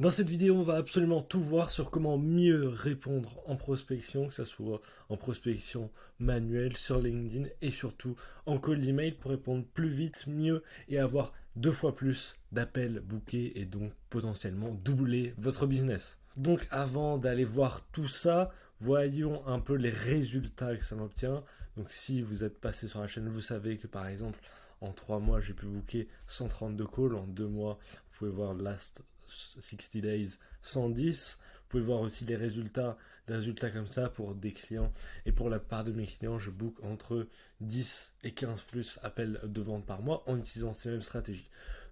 Dans cette vidéo, on va absolument tout voir sur comment mieux répondre en prospection, que ce soit en prospection manuelle, sur LinkedIn et surtout en cold email pour répondre plus vite, mieux et avoir 2 fois plus d'appels bookés et donc potentiellement doubler votre business. Donc avant d'aller voir tout ça, voyons un peu les résultats que ça m'obtient. Donc si vous êtes passé sur la chaîne, vous savez que par exemple en 3 mois j'ai pu booker 132 calls, en 2 mois vous pouvez voir last 60 days 110. Vous pouvez voir aussi les résultats, des résultats comme ça pour des clients. Et pour la part de mes clients, je book entre 10 et 15 plus appels de vente par mois en utilisant ces mêmes stratégies.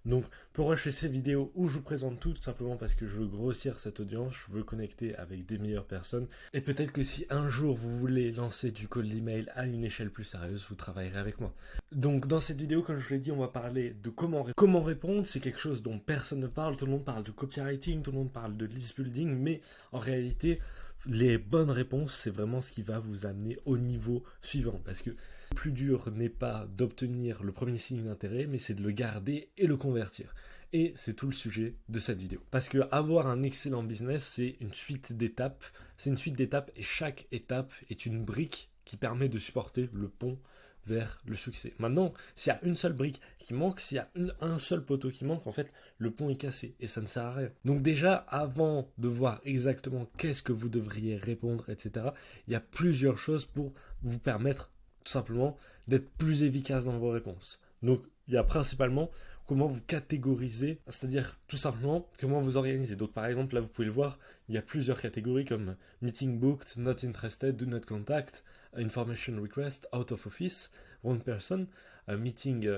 Donc pourquoi je fais ces vidéos où je vous présente tout simplement parce que je veux grossir cette audience, je veux connecter avec des meilleures personnes. Et peut-être que si un jour vous voulez lancer du cold email à une échelle plus sérieuse, vous travaillerez avec moi. Donc dans cette vidéo, comme je vous l'ai dit, on va parler de comment répondre. C'est quelque chose dont personne ne parle. Tout le monde parle de copywriting, tout le monde parle de list building, mais en réalité, les bonnes réponses, c'est vraiment ce qui va vous amener au niveau suivant. Parce que le plus dur n'est pas d'obtenir le premier signe d'intérêt, mais c'est de le garder et le convertir. Et c'est tout le sujet de cette vidéo. Parce que avoir un excellent business, c'est une suite d'étapes. C'est une suite d'étapes et chaque étape est une brique qui permet de supporter le pont vers le succès. Maintenant, s'il y a une seule brique qui manque, s'il y a un seul poteau qui manque, en fait, le pont est cassé et ça ne sert à rien. Donc déjà, avant de voir exactement qu'est-ce que vous devriez répondre, etc., il y a plusieurs choses pour vous permettre tout simplement d'être plus efficace dans vos réponses. Donc il y a principalement comment vous catégorisez, c'est-à-dire tout simplement comment vous organisez. Donc par exemple, là vous pouvez le voir, il y a plusieurs catégories comme meeting booked, not interested, do not contact, information request, out of office, wrong person, meeting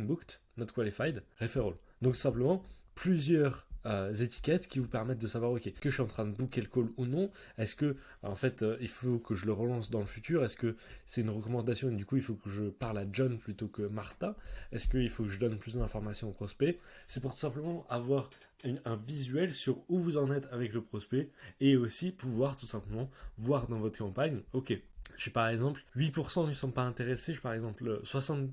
booked, not qualified, referral. Donc simplement plusieurs étiquettes qui vous permettent de savoir ok, que je suis en train de booker le call ou non, est-ce que en fait il faut que je le relance dans le futur, est-ce que c'est une recommandation et du coup il faut que je parle à John plutôt que Martha, est-ce qu'il faut que je donne plus d'informations au prospect. C'est pour tout simplement avoir un visuel sur où vous en êtes avec le prospect et aussi pouvoir tout simplement voir dans votre campagne ok, j'ai par exemple 8% qui ne sont pas intéressés, j'ai par exemple 75%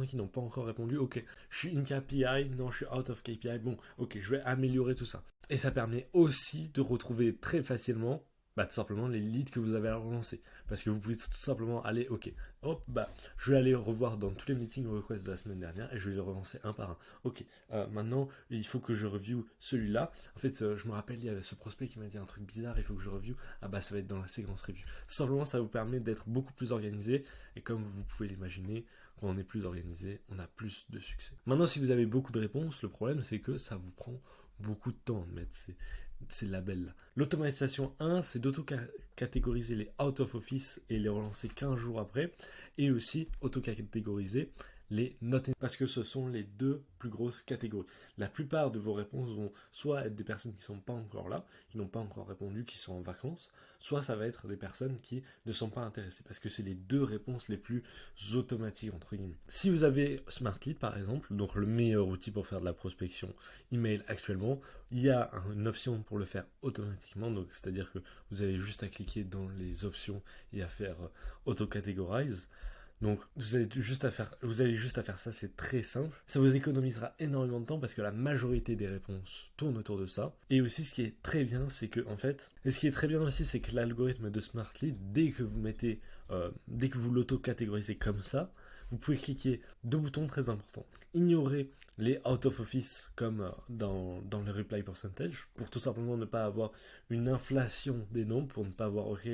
qui n'ont pas encore répondu, ok, je suis in KPI, non, je suis out of KPI, bon, ok, je vais améliorer tout ça. Et ça permet aussi de retrouver très facilement, tout simplement les leads que vous avez relancés. Parce que vous pouvez tout simplement aller, ok, hop, je vais aller revoir dans tous les meetings requests de la semaine dernière et je vais les relancer un par un. Ok, maintenant, il faut que je review celui-là. En fait, je me rappelle, il y avait ce prospect qui m'a dit un truc bizarre, il faut que je review. Ça va être dans la séquence review. Tout simplement, ça vous permet d'être beaucoup plus organisé et comme vous pouvez l'imaginer, quand on est plus organisé, on a plus de succès. Maintenant, si vous avez beaucoup de réponses, le problème c'est que ça vous prend beaucoup de temps de mettre ces labels-là. L'automatisation 1, c'est d'auto-catégoriser les out of office et les relancer 15 jours après, et aussi auto-catégoriser les not in, parce que ce sont les deux plus grosses catégories. La plupart de vos réponses vont soit être des personnes qui ne sont pas encore là, qui n'ont pas encore répondu, qui sont en vacances, soit ça va être des personnes qui ne sont pas intéressées, parce que c'est les deux réponses les plus automatiques, entre guillemets. Si vous avez SmartLead, par exemple, donc le meilleur outil pour faire de la prospection email actuellement, il y a une option pour le faire automatiquement, donc c'est-à-dire que vous avez juste à cliquer dans les options et à faire auto-categorize. Donc vous avez juste à faire ça, c'est très simple. Ça vous économisera énormément de temps parce que la majorité des réponses tournent autour de ça. Et aussi ce qui est très bien, c'est que en fait, et ce qui est très bien aussi, c'est que l'algorithme de SmartLead, dès que vous l'auto-catégorisez comme ça, vous pouvez cliquer 2 boutons très importants. Ignorer les out of office comme dans le reply percentage pour tout simplement ne pas avoir une inflation des nombres, pour ne pas avoir ok,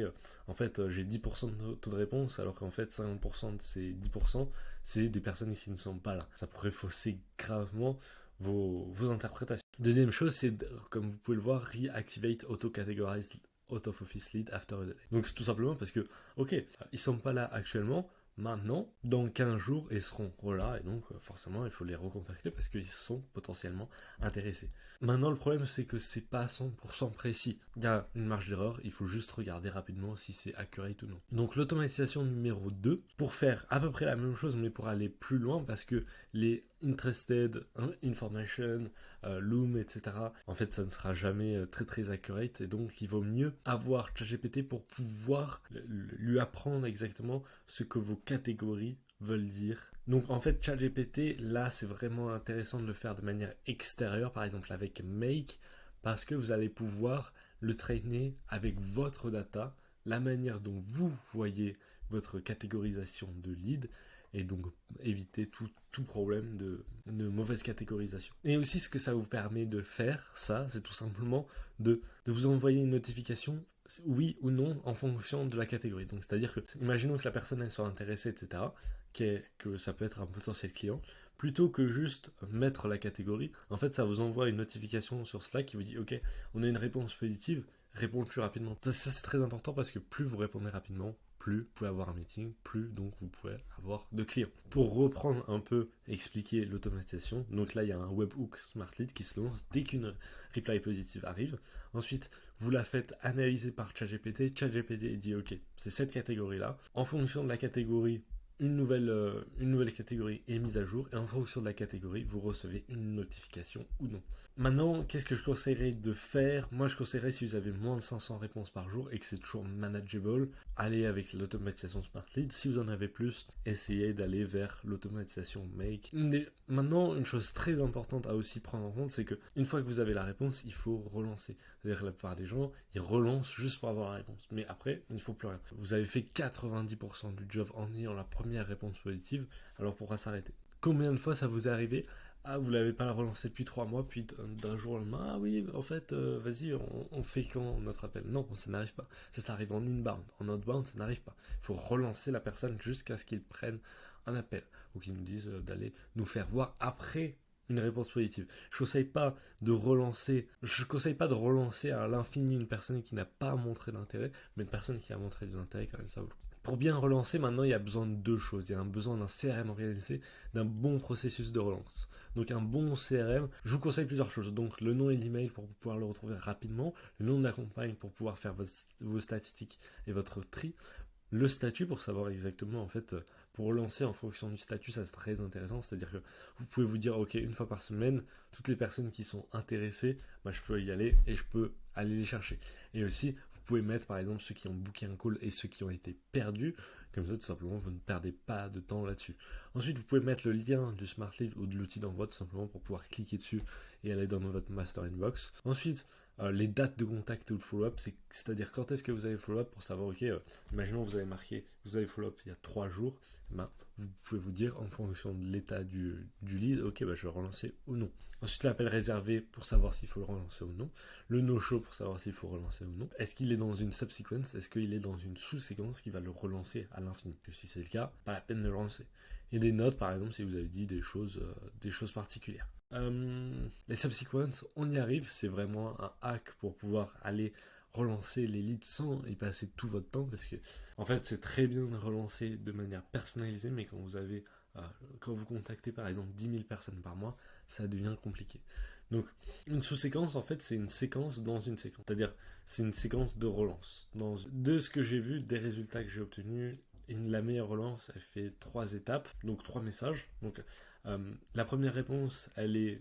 en fait j'ai 10% de taux de réponse alors qu'en fait 50% de ces 10% c'est des personnes qui ne sont pas là. Ça pourrait fausser gravement vos interprétations. Deuxième chose, c'est comme vous pouvez le voir, reactivate auto-categorize out of office lead after a delay. Donc c'est tout simplement parce que ok, ils sont pas là actuellement. Maintenant, dans 15 jours, ils seront là et donc forcément il faut les recontacter parce qu'ils sont potentiellement intéressés. Maintenant, le problème c'est que c'est pas 100% précis. Il y a une marge d'erreur, il faut juste regarder rapidement si c'est accurate ou non. Donc l'automatisation numéro 2, pour faire à peu près la même chose mais pour aller plus loin parce que les interested, information, loom, etc. En fait, ça ne sera jamais très très accurate et donc il vaut mieux avoir ChatGPT pour pouvoir lui apprendre exactement ce que vos catégories veulent dire. Donc en fait, ChatGPT, là, c'est vraiment intéressant de le faire de manière extérieure, par exemple avec Make, parce que vous allez pouvoir le traîner avec votre data, la manière dont vous voyez votre catégorisation de lead, et donc éviter tout problème de mauvaise catégorisation. Et aussi ce que ça vous permet de faire, ça, c'est tout simplement de vous envoyer une notification, oui ou non, en fonction de la catégorie. Donc c'est-à-dire que, imaginons que la personne elle soit intéressée, etc., que ça peut être un potentiel client, plutôt que juste mettre la catégorie, en fait ça vous envoie une notification sur Slack qui vous dit ok, on a une réponse positive, répondre plus rapidement. Ça c'est très important parce que plus vous répondez rapidement, plus vous pouvez avoir un meeting, plus donc vous pouvez avoir de clients. Pour reprendre un peu, expliquer l'automatisation, donc là il y a un webhook Smart Lead qui se lance dès qu'une reply positive arrive. Ensuite, vous la faites analyser par ChatGPT. ChatGPT dit ok, c'est cette catégorie-là. En fonction de la catégorie, une nouvelle catégorie est mise à jour et en fonction de la catégorie, vous recevez une notification ou non. Maintenant, qu'est-ce que je conseillerais de faire? Moi, je conseillerais si vous avez moins de 500 réponses par jour et que c'est toujours manageable, allez avec l'automatisation Smart Lead. Si vous en avez plus, essayez d'aller vers l'automatisation Make. Mais maintenant, une chose très importante à aussi prendre en compte, c'est que une fois que vous avez la réponse, il faut relancer. C'est-à-dire que la plupart des gens, ils relancent juste pour avoir la réponse. Mais après, il ne faut plus rien. Vous avez fait 90% du job en ayant la première réponse positive, alors pourquoi s'arrêter? Combien de fois ça vous est arrivé? Ah, vous l'avez pas relancé depuis 3 mois, puis d'un jour au lendemain, ah oui, en fait, vas-y, on fait quand notre appel? Non, ça n'arrive pas. Ça arrive en inbound. En outbound, ça n'arrive pas. Il faut relancer la personne jusqu'à ce qu'ils prennent un appel, ou qu'ils nous disent d'aller nous faire voir après une réponse positive. Je conseille pas de relancer à l'infini une personne qui n'a pas montré d'intérêt, mais une personne qui a montré de l'intérêt, quand même, ça vaut le coup. Pour bien relancer, maintenant, il y a besoin de deux choses. Il y a besoin d'un CRM organisé, d'un bon processus de relance. Donc un bon CRM, je vous conseille plusieurs choses. Donc le nom et l'email pour pouvoir le retrouver rapidement, le nom de la campagne pour pouvoir faire vos statistiques et votre tri, le statut pour savoir exactement, en fait, pour relancer en fonction du statut, ça c'est très intéressant, c'est-à-dire que vous pouvez vous dire, ok, une fois par semaine, toutes les personnes qui sont intéressées, bah, je peux y aller et je peux aller les chercher. Et aussi, vous pouvez mettre par exemple ceux qui ont booké un call et ceux qui ont été perdus, comme ça tout simplement vous ne perdez pas de temps là-dessus. Ensuite, vous pouvez mettre le lien du Smart Lead ou de l'outil d'envoi tout simplement pour pouvoir cliquer dessus et aller dans votre master inbox. Ensuite, les dates de contact ou de follow-up, c'est-à-dire quand est-ce que vous avez follow-up pour savoir, ok, imaginons vous avez marqué, vous avez follow-up il y a 3 jours, ben, vous pouvez vous dire en fonction de l'état du lead, ok, bah, je vais relancer ou non. Ensuite, l'appel réservé pour savoir s'il faut le relancer ou non. Le no-show pour savoir s'il faut relancer ou non. Est-ce qu'il est dans une subsequence? Est-ce qu'il est dans une sous-séquence qui va le relancer à l'infini? Si c'est le cas, pas la peine de le relancer. Et des notes, par exemple, si vous avez dit des choses particulières. Les subsequences, on y arrive, c'est vraiment un hack pour pouvoir aller relancer les leads sans y passer tout votre temps, parce que en fait c'est très bien de relancer de manière personnalisée, mais quand vous contactez par exemple 10 000 personnes par mois, ça devient compliqué. Donc une sous-séquence, en fait, c'est une séquence dans une séquence, c'est-à-dire c'est une séquence de relance. De ce que j'ai vu, des résultats que j'ai obtenus, la meilleure relance, elle fait 3 étapes, donc 3 messages. Donc la première réponse,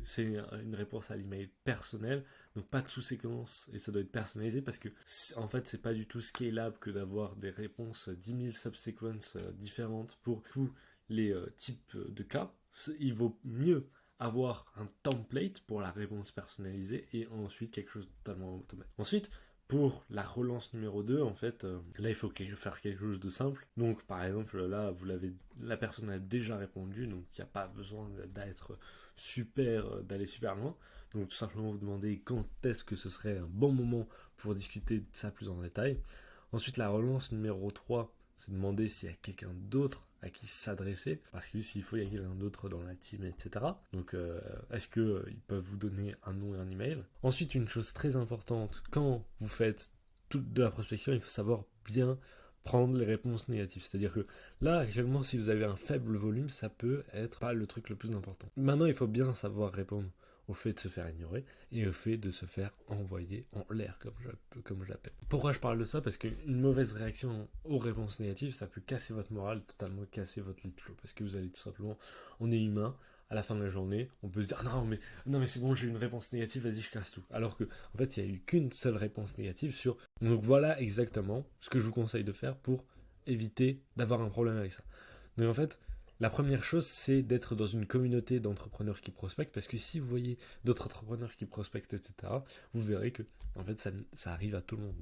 c'est une réponse à l'email personnel, donc pas de sous-séquence, et ça doit être personnalisé parce que en fait c'est pas du tout scalable que d'avoir des réponses 10 000 subsequences différentes pour tous les types de cas. Il vaut mieux avoir un template pour la réponse personnalisée et ensuite quelque chose de totalement automatique. Ensuite, pour la relance numéro 2, en fait, là il faut faire quelque chose de simple. Donc par exemple, là la personne a déjà répondu, donc il n'y a pas besoin d'aller super loin. Donc tout simplement vous demandez quand est-ce que ce serait un bon moment pour discuter de ça plus en détail. Ensuite, la relance numéro 3, c'est demander s'il y a quelqu'un d'autre à qui s'adresser, parce que s'il faut, il y a quelqu'un d'autre dans la team, etc. Donc, est-ce qu'ils peuvent vous donner un nom et un email? Ensuite, une chose très importante, quand vous faites toute de la prospection, il faut savoir bien prendre les réponses négatives. C'est-à-dire que là, actuellement, si vous avez un faible volume, ça peut être pas le truc le plus important. Maintenant, il faut bien savoir répondre au fait de se faire ignorer et au fait de se faire envoyer en l'air, comme je l'appelle. Pourquoi je parle de ça? Parce qu'une mauvaise réaction aux réponses négatives, ça peut casser votre morale, totalement casser votre lead flow. Parce que vous allez tout simplement, on est humain, à la fin de la journée, on peut se dire non mais c'est bon, j'ai eu une réponse négative, vas-y je casse tout. Alors que en fait il n'y a eu qu'une seule réponse négative sur. Donc voilà exactement ce que je vous conseille de faire pour éviter d'avoir un problème avec ça. Donc en fait, La première chose, c'est d'être dans une communauté d'entrepreneurs qui prospectent, parce que si vous voyez d'autres entrepreneurs qui prospectent, etc., vous verrez que en fait, ça arrive à tout le monde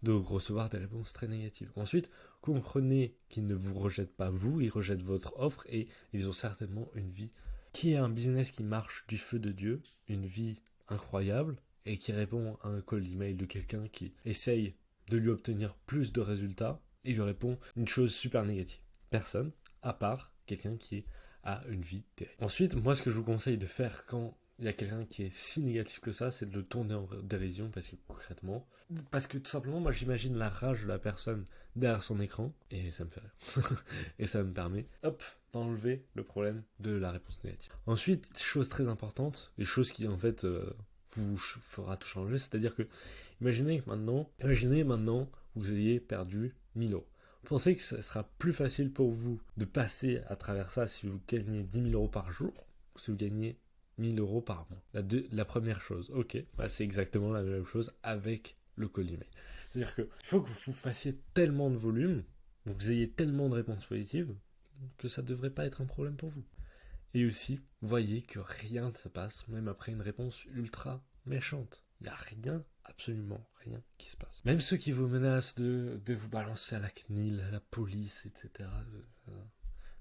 de recevoir des réponses très négatives. Ensuite, comprenez qu'ils ne vous rejettent pas vous, ils rejettent votre offre et ils ont certainement une vie qui est un business qui marche du feu de Dieu, une vie incroyable et qui répond à un call email de quelqu'un qui essaye de lui obtenir plus de résultats et lui répond une chose super négative. Personne, à part quelqu'un qui a une vie terrible. Ensuite, moi, ce que je vous conseille de faire quand il y a quelqu'un qui est si négatif que ça, c'est de le tourner en dérision, parce que tout simplement, moi, j'imagine la rage de la personne derrière son écran, et ça me fait rire. Et ça me permet, hop, d'enlever le problème de la réponse négative. Ensuite, chose très importante, et chose qui, en fait, vous fera tout changer, c'est-à-dire que, imaginez maintenant, vous ayez perdu 1000 euros. Vous pensez que ce sera plus facile pour vous de passer à travers ça si vous gagnez 10 000 euros par jour ou si vous gagnez 1000 euros par mois? La première chose, ok, bah c'est exactement la même chose avec le call email. C'est-à-dire qu'il faut que vous fassiez tellement de volume, vous ayez tellement de réponses positives, que ça ne devrait pas être un problème pour vous. Et aussi, voyez que rien ne se passe, même après une réponse ultra méchante. Il n'y a rien, absolument rien qui se passe. Même ceux qui vous menacent de vous balancer à la CNIL, à la police, etc.,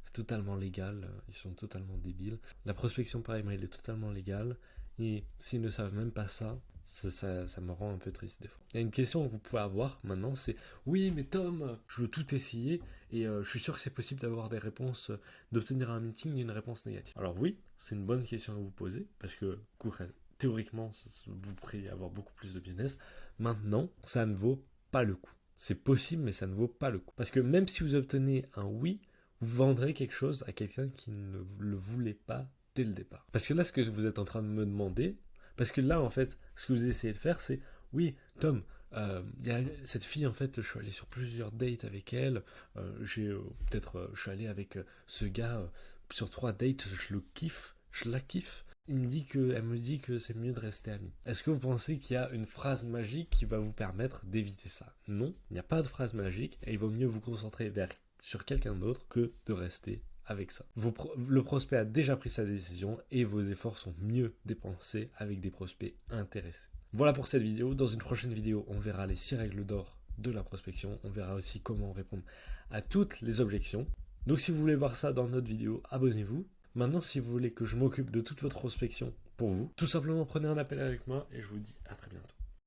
c'est totalement légal, ils sont totalement débiles. La prospection par email est totalement légale, et s'ils ne savent même pas ça me rend un peu triste des fois. Il y a une question que vous pouvez avoir maintenant, c'est « Oui, mais Tom, je veux tout essayer, et je suis sûr que c'est possible d'avoir des réponses, d'obtenir un meeting une réponse négative. » Alors oui, c'est une bonne question à vous poser, parce que théoriquement, vous pourriez avoir beaucoup plus de business. Maintenant, ça ne vaut pas le coup. C'est possible, mais ça ne vaut pas le coup. Parce que même si vous obtenez un oui, vous vendrez quelque chose à quelqu'un qui ne le voulait pas dès le départ. Parce que là, ce que vous êtes en train de me demander, parce que là, en fait, ce que vous essayez de faire, c'est, oui, Tom, y a cette fille, en fait, je suis allé sur plusieurs dates avec elle, je suis allé avec ce gars sur 3 dates, je la kiffe. Elle me dit que c'est mieux de rester amis. Est-ce que vous pensez qu'il y a une phrase magique qui va vous permettre d'éviter ça? Non, il n'y a pas de phrase magique, et il vaut mieux vous concentrer sur quelqu'un d'autre que de rester avec ça. Le prospect a déjà pris sa décision et vos efforts sont mieux dépensés avec des prospects intéressés. Voilà pour cette vidéo. Dans une prochaine vidéo, on verra les 6 règles d'or de la prospection. On verra aussi comment répondre à toutes les objections. Donc si vous voulez voir ça dans notre vidéo, abonnez-vous. Maintenant, si vous voulez que je m'occupe de toute votre prospection pour vous, tout simplement prenez un appel avec moi et je vous dis à très bientôt.